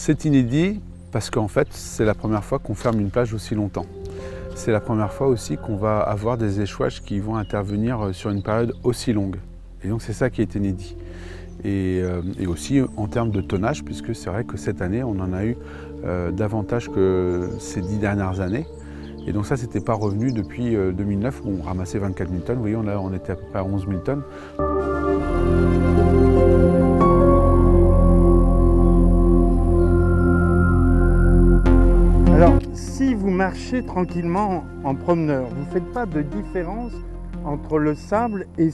c'est inédit parce qu'en fait, c'est la première fois qu'on ferme une plage aussi longtemps. C'est la première fois aussi qu'on va avoir des échouages qui vont intervenir sur une période aussi longue. Et donc c'est ça qui est inédit. Et aussi en termes de tonnage, puisque c'est vrai que cette année, on en a eu davantage que ces 10 dernières années. Et donc ça, c'était pas revenu depuis 2009 où on ramassait 24 000 tonnes. Vous voyez, on était à peu près à 11 000 tonnes. Alors, si vous marchez tranquillement en promeneur, vous ne faites pas de différence entre le sable et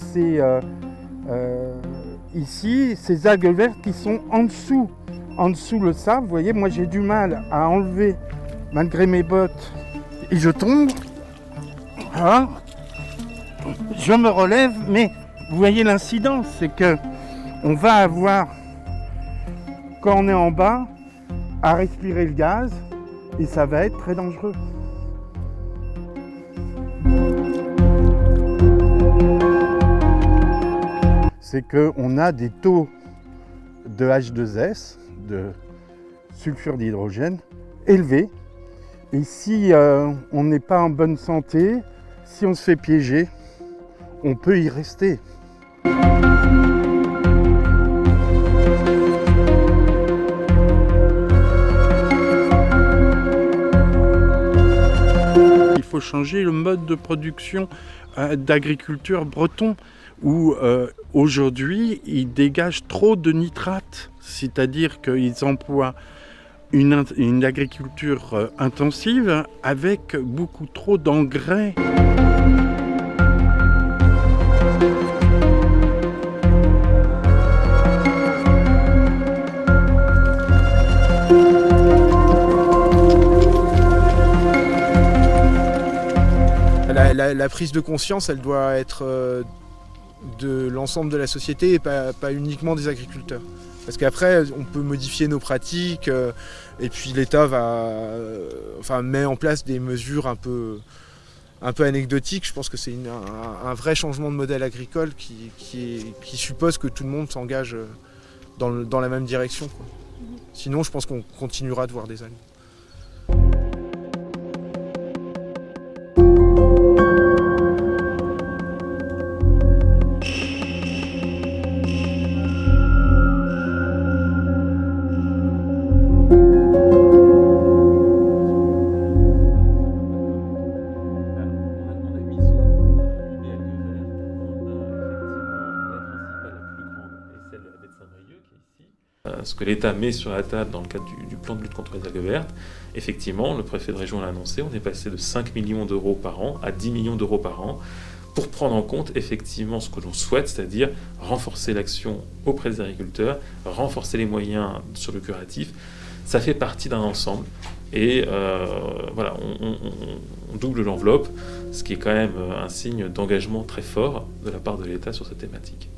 ici, ces algues vertes qui sont en dessous le sable. Vous voyez, moi j'ai du mal à enlever malgré mes bottes et je tombe. Voilà. Je me relève, mais vous voyez l'incidence, c'est que on va avoir, quand on est en bas, à respirer le gaz. Et ça va être très dangereux. C'est qu'on a des taux de H2S, de sulfure d'hydrogène, élevés. Et si on n'est pas en bonne santé, si on se fait piéger, on peut y rester. Il faut changer le mode de production d'agriculture breton où aujourd'hui ils dégagent trop de nitrates, c'est-à-dire qu'ils emploient une agriculture intensive avec beaucoup trop d'engrais. La prise de conscience, elle doit être de l'ensemble de la société et pas uniquement des agriculteurs. Parce qu'après, on peut modifier nos pratiques et puis l'État met en place des mesures un peu anecdotiques. Je pense que c'est un vrai changement de modèle agricole qui suppose que tout le monde s'engage dans la même direction, quoi. Sinon, je pense qu'on continuera de voir des algues. Ce que l'État met sur la table dans le cadre du plan de lutte contre les algues vertes, effectivement, le préfet de région l'a annoncé, on est passé de 5 millions d'euros par an à 10 millions d'euros par an pour prendre en compte effectivement ce que l'on souhaite, c'est-à-dire renforcer l'action auprès des agriculteurs, renforcer les moyens sur le curatif. Ça fait partie d'un ensemble et voilà, on double l'enveloppe, ce qui est quand même un signe d'engagement très fort de la part de l'État sur cette thématique.